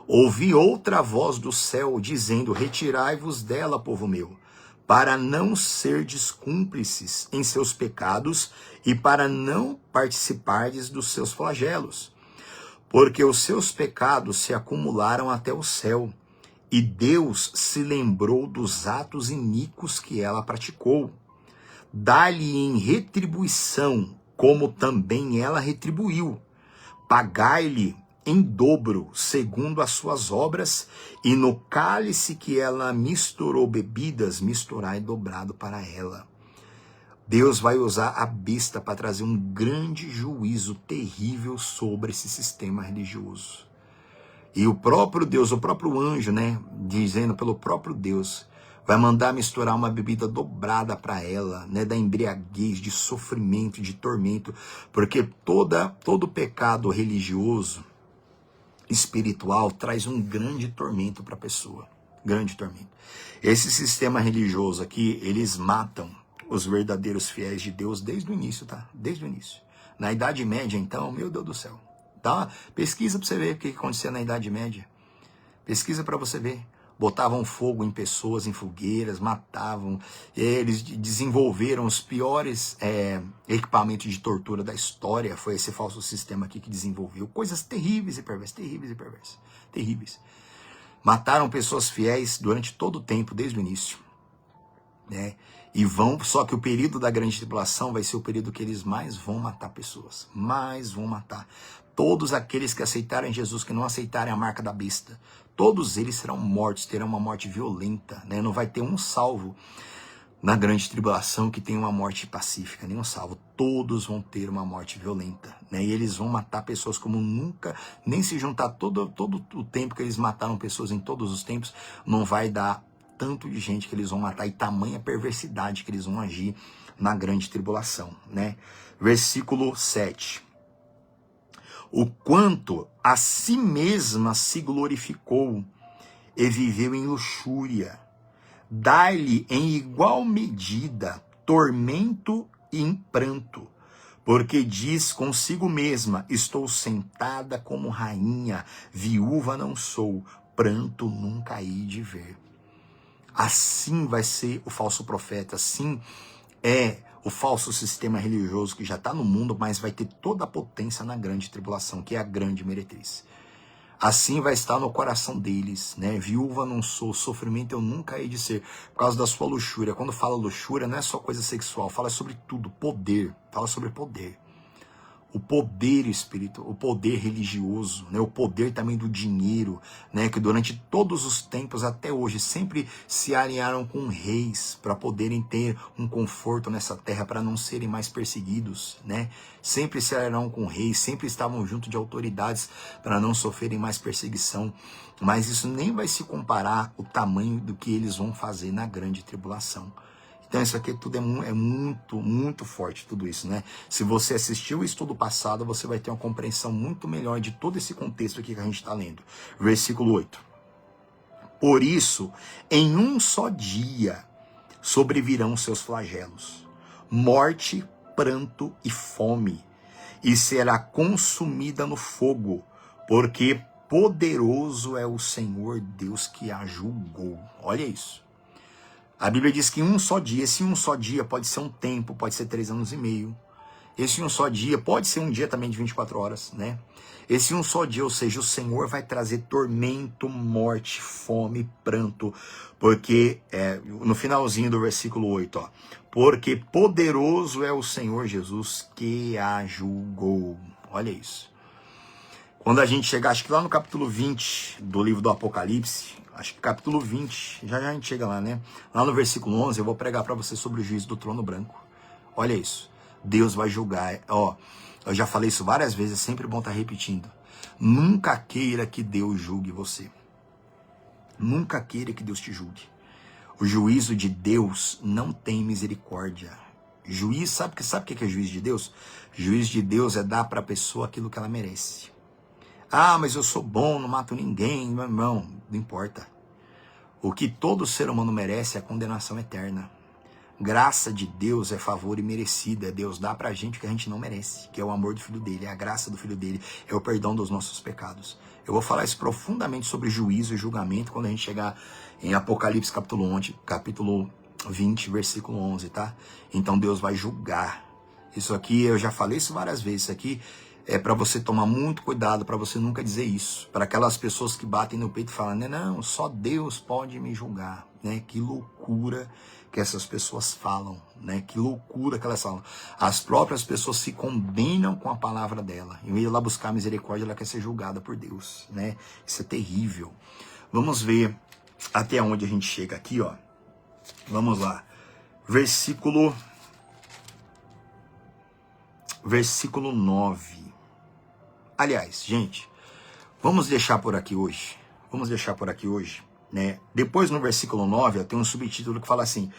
Ouvi outra voz do céu dizendo, retirai-vos dela, povo meu, para não serdes cúmplices em seus pecados e para não participardes dos seus flagelos. Porque os seus pecados se acumularam até o céu, e Deus se lembrou dos atos iníquos que ela praticou. Dá-lhe em retribuição, como também ela retribuiu. Pagai-lhe em dobro, segundo as suas obras, e no cálice que ela misturou bebidas, misturai dobrado para ela. Deus vai usar a besta para trazer um grande juízo terrível sobre esse sistema religioso. E o próprio Deus, o próprio anjo, né, dizendo pelo próprio Deus, vai mandar misturar uma bebida dobrada para ela, né, da embriaguez, de sofrimento, de tormento, porque todo pecado religioso, espiritual, traz um grande tormento para a pessoa, grande tormento. Esse sistema religioso aqui, eles matam os verdadeiros fiéis de Deus desde o início, tá? Desde o início. Na Idade Média, então, meu Deus do céu. Tá? Pesquisa para você ver o que acontecia na Idade Média. Pesquisa para você ver. Botavam fogo em pessoas, em fogueiras, matavam. Eles desenvolveram os piores equipamentos de tortura da história. Foi esse falso sistema aqui que desenvolveu. Coisas terríveis e perversas, terríveis e perversas. Terríveis. Mataram pessoas fiéis durante todo o tempo, desde o início, né? E só que o período da grande tribulação vai ser o período que eles mais vão matar pessoas. Mais vão matar. Todos aqueles que aceitarem Jesus, que não aceitarem a marca da besta, todos eles serão mortos, terão uma morte violenta, né? Não vai ter um salvo na grande tribulação que tenha uma morte pacífica, nenhum salvo. Todos vão ter uma morte violenta, né? E eles vão matar pessoas como nunca, nem se juntar todo o tempo que eles mataram pessoas em todos os tempos, não vai dar tanto de gente que eles vão matar e tamanha perversidade que eles vão agir na grande tribulação, né? Versículo 7. O quanto a si mesma se glorificou e viveu em luxúria, dar-lhe em igual medida tormento e pranto, porque diz consigo mesma, estou sentada como rainha, viúva não sou, pranto nunca hei de ver. Assim vai ser o falso profeta, assim é o falso sistema religioso que já está no mundo, mas vai ter toda a potência na grande tribulação, que é a grande meretriz. Assim vai estar no coração deles, né? Viúva não sou, sofrimento eu nunca hei de ser, por causa da sua luxúria. Quando fala luxúria, não é só coisa sexual, fala sobre tudo, poder, fala sobre poder. O poder espiritual, o poder religioso, né? O poder também do dinheiro, né? Que durante todos os tempos até hoje sempre se alinharam com reis para poderem ter um conforto nessa terra, para não serem mais perseguidos, né? Sempre se alinharam com reis, sempre estavam junto de autoridades para não sofrerem mais perseguição. Mas isso nem vai se comparar o tamanho do que eles vão fazer na grande tribulação. Então isso aqui tudo é muito, muito forte, tudo isso, né? Se você assistiu o estudo passado, você vai ter uma compreensão muito melhor de todo esse contexto aqui que a gente está lendo. Versículo 8. Por isso, em um só dia sobrevirão seus flagelos, morte, pranto e fome, e será consumida no fogo, porque poderoso é o Senhor Deus que a julgou. Olha isso. A Bíblia diz que em um só dia, esse um só dia pode ser um tempo, pode ser 3 anos e meio. Esse um só dia pode ser um dia também de 24 horas, né? Esse um só dia, ou seja, o Senhor vai trazer tormento, morte, fome, pranto, porque, no finalzinho do versículo 8, ó, porque poderoso é o Senhor Jesus que a julgou. Olha isso. Quando a gente chegar, acho que lá no capítulo 20 do livro do Apocalipse, acho que capítulo 20, já a gente chega lá, né? Lá no versículo 11, eu vou pregar para você sobre o juízo do trono branco. Olha isso. Deus vai julgar. Ó, eu já falei isso várias vezes, é sempre bom estar repetindo. Nunca queira que Deus julgue você. Nunca queira que Deus te julgue. O juízo de Deus não tem misericórdia. Juiz, sabe o que é juízo de Deus? Juízo de Deus é dar para a pessoa aquilo que ela merece. Ah, mas eu sou bom, não mato ninguém, meu irmão, não importa. O que todo ser humano merece é a condenação eterna. Graça de Deus é favor imerecido, Deus dá pra gente o que a gente não merece, que é o amor do Filho dele, é a graça do Filho dele, é o perdão dos nossos pecados. Eu vou falar isso profundamente sobre juízo e julgamento quando a gente chegar em Apocalipse capítulo 20, versículo 11, tá? Então Deus vai julgar. Isso aqui, eu já falei isso várias vezes, isso aqui é para você tomar muito cuidado, para você nunca dizer isso. Para aquelas pessoas que batem no peito e falam, não, só Deus pode me julgar, né? Que loucura que essas pessoas falam, né? Que loucura que elas falam. As próprias pessoas se condenam com a palavra dela. Em vez de ela buscar misericórdia, ela quer ser julgada por Deus, né? Isso é terrível. Vamos ver até onde a gente chega aqui, ó. Vamos lá. Versículo 9. Aliás, gente, vamos deixar por aqui hoje. Né? Depois no versículo 9, eu tenho um subtítulo que fala assim: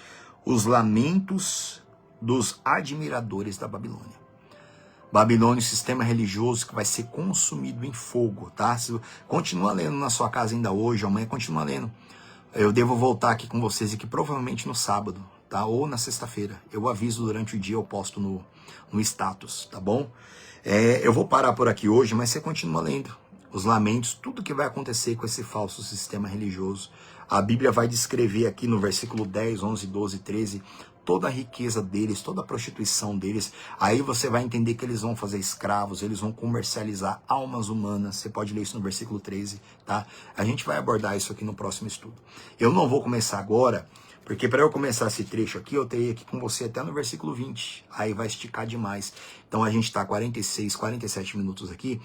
os lamentos dos admiradores da Babilônia. Babilônia, um sistema religioso que vai ser consumido em fogo, tá? Continua lendo na sua casa ainda hoje, amanhã continua lendo. Eu devo voltar aqui com vocês aqui provavelmente no sábado, tá? Ou na sexta-feira. Eu aviso durante o dia, eu posto no status, tá bom? Eu vou parar por aqui hoje, mas você continua lendo os lamentos, tudo que vai acontecer com esse falso sistema religioso. A Bíblia vai descrever aqui no versículo 10, 11, 12, 13, toda a riqueza deles, toda a prostituição deles. Aí você vai entender que eles vão fazer escravos, eles vão comercializar almas humanas. Você pode ler isso no versículo 13, tá? A gente vai abordar isso aqui no próximo estudo. Eu não vou começar agora, porque para eu começar esse trecho aqui, eu teria que ir com você até no versículo 20. Aí vai esticar demais. Então a gente está 46, 47 minutos aqui.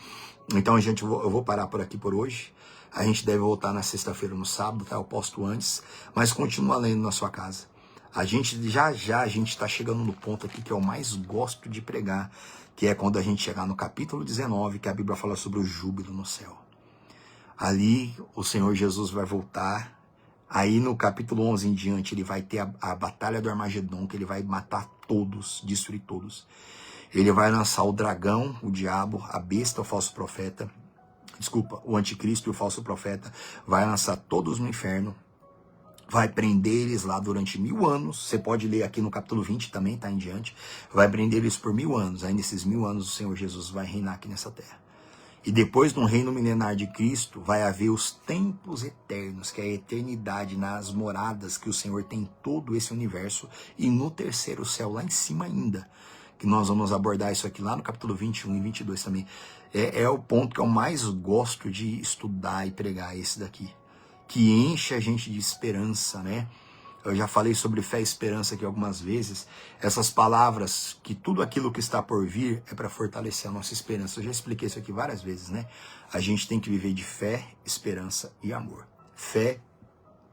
Então eu vou parar por aqui por hoje. A gente deve voltar na sexta-feira ou no sábado, tá? Eu posto antes, mas continua lendo na sua casa. A gente já a gente está chegando no ponto aqui que eu mais gosto de pregar, que é quando a gente chegar no capítulo 19, que a Bíblia fala sobre o júbilo no céu. Ali o Senhor Jesus vai voltar. Aí no capítulo 11 em diante ele vai ter a batalha do Armagedon, que ele vai matar todos, destruir todos. Ele vai lançar o dragão, o diabo, a besta, o falso profeta. Desculpa, o anticristo e o falso profeta, vai lançar todos no inferno, vai prender eles lá durante 1000 anos, você pode ler aqui no capítulo 20 também, tá em diante, vai prender eles por 1000 anos, aí nesses 1000 anos o Senhor Jesus vai reinar aqui nessa terra. E depois do reino milenar de Cristo, vai haver os tempos eternos, que é a eternidade nas moradas que o Senhor tem em todo esse universo, e no terceiro céu, lá em cima ainda, que nós vamos abordar isso aqui lá no capítulo 21 e 22 também. É o ponto que eu mais gosto de estudar e pregar, esse daqui, que enche a gente de esperança, né? Eu já falei sobre fé e esperança aqui algumas vezes. Essas palavras, que tudo aquilo que está por vir é para fortalecer a nossa esperança. Eu já expliquei isso aqui várias vezes, né? A gente tem que viver de fé, esperança e amor. Fé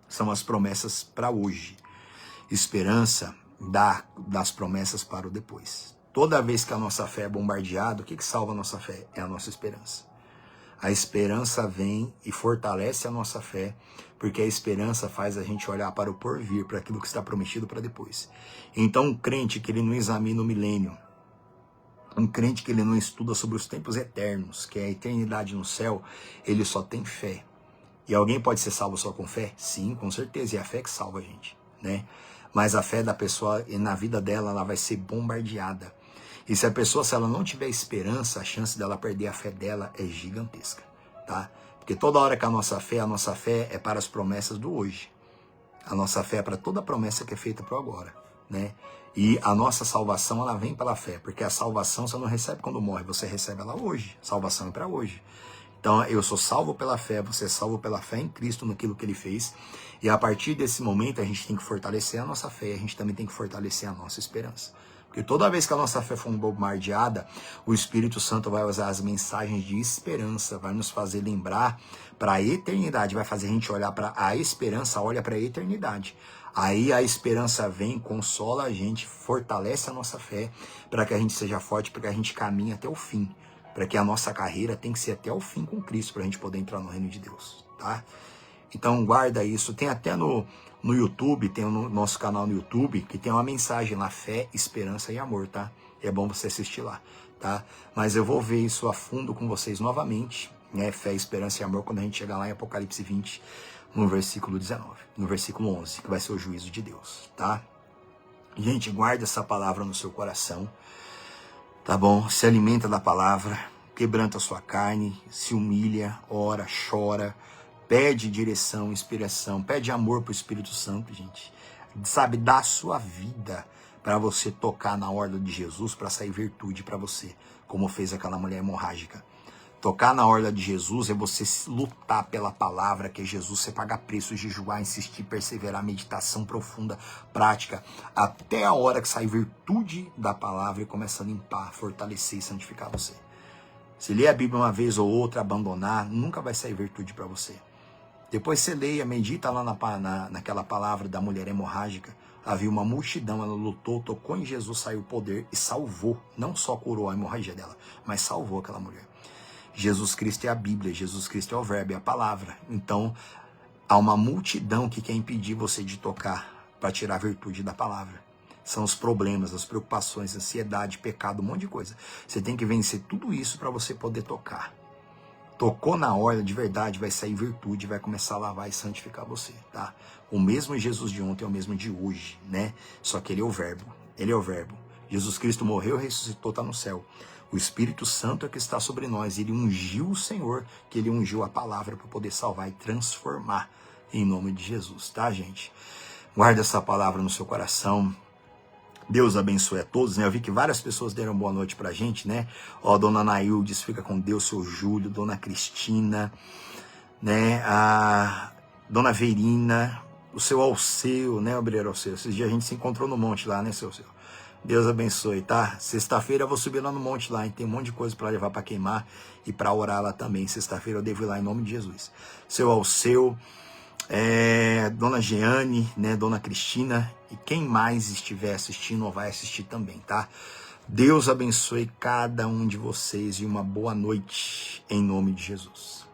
são as promessas para hoje. Esperança dá das promessas para o depois. Toda vez que a nossa fé é bombardeada, o que salva a nossa fé? É a nossa esperança. A esperança vem e fortalece a nossa fé, porque a esperança faz a gente olhar para o porvir, para aquilo que está prometido para depois. Então, um crente que ele não examina o milênio, um crente que ele não estuda sobre os tempos eternos, que é a eternidade no céu, ele só tem fé. E alguém pode ser salvo só com fé? Sim, com certeza, e é a fé que salva a gente, né? Mas a fé da pessoa, na vida dela, ela vai ser bombardeada. E se a pessoa, se ela não tiver esperança, a chance dela perder a fé dela é gigantesca, tá? Porque toda hora que a nossa fé é para as promessas do hoje. A nossa fé é para toda promessa que é feita para o agora, né? E a nossa salvação, ela vem pela fé, porque a salvação você não recebe quando morre, você recebe ela hoje. Salvação é para hoje. Então, eu sou salvo pela fé, você é salvo pela fé em Cristo, naquilo que Ele fez. E a partir desse momento, a gente tem que fortalecer a nossa fé, a gente também tem que fortalecer a nossa esperança. Porque toda vez que a nossa fé for bombardeada, o Espírito Santo vai usar as mensagens de esperança, vai nos fazer lembrar para a eternidade, vai fazer a gente olhar para a esperança, olha para a eternidade. Aí a esperança vem, consola a gente, fortalece a nossa fé, para que a gente seja forte, para que a gente caminhe até o fim. Para que a nossa carreira tem que ser até o fim com Cristo, para a gente poder entrar no reino de Deus, tá? Então guarda isso, tem até no YouTube, tem no nosso canal no YouTube, que tem uma mensagem lá, fé, esperança e amor, tá? É bom você assistir lá, tá? Mas eu vou ver isso a fundo com vocês novamente, né? Fé, esperança e amor, quando a gente chegar lá em Apocalipse 20, no versículo 19, no versículo 11, que vai ser o juízo de Deus, tá? Gente, guarda essa palavra no seu coração, tá bom? Se alimenta da palavra, quebranta a sua carne, se humilha, ora, chora, pede direção, inspiração, pede amor pro Espírito Santo, gente. Sabe, dá a sua vida para você tocar na orla de Jesus, para sair virtude para você, como fez aquela mulher hemorrágica. Tocar na orla de Jesus é você lutar pela palavra, que é Jesus, você pagar preço, jejuar, insistir, perseverar, meditação profunda, prática, até a hora que sai virtude da palavra e começa a limpar, fortalecer e santificar você. Se ler a Bíblia uma vez ou outra, abandonar, nunca vai sair virtude para você. Depois você leia, medita lá naquela palavra da mulher hemorrágica. Havia uma multidão, ela lutou, tocou em Jesus, saiu o poder e salvou. Não só curou a hemorragia dela, mas salvou aquela mulher. Jesus Cristo é a Bíblia, Jesus Cristo é o verbo, é a palavra. Então, há uma multidão que quer impedir você de tocar para tirar a virtude da palavra. São os problemas, as preocupações, ansiedade, pecado, um monte de coisa. Você tem que vencer tudo isso para você poder tocar. Tocou na orla de verdade, vai sair virtude, vai começar a lavar e santificar você, tá? O mesmo Jesus de ontem é o mesmo de hoje, né? Só que ele é o verbo, ele é o verbo. Jesus Cristo morreu, ressuscitou, está no céu. O Espírito Santo é que está sobre nós. Ele ungiu o Senhor, que ele ungiu a palavra para poder salvar e transformar em nome de Jesus, tá, gente? Guarda essa palavra no seu coração. Deus abençoe a todos, né? Eu vi que várias pessoas deram boa noite pra gente, né? Ó, Dona Naildes, fica com Deus, seu Júlio, Dona Cristina, né? A Dona Verina, o seu Alceu, né, obreiro Alceu? Esses dias a gente se encontrou no monte lá, né, seu Alceu? Deus abençoe, tá? Sexta-feira eu vou subir lá no monte lá, hein? Tem um monte de coisa para levar para queimar e para orar lá também. Sexta-feira eu devo ir lá em nome de Jesus. Seu Alceu, Dona Jeane, né, Dona Cristina e quem mais estiver assistindo ou vai assistir também, tá? Deus abençoe cada um de vocês e uma boa noite em nome de Jesus.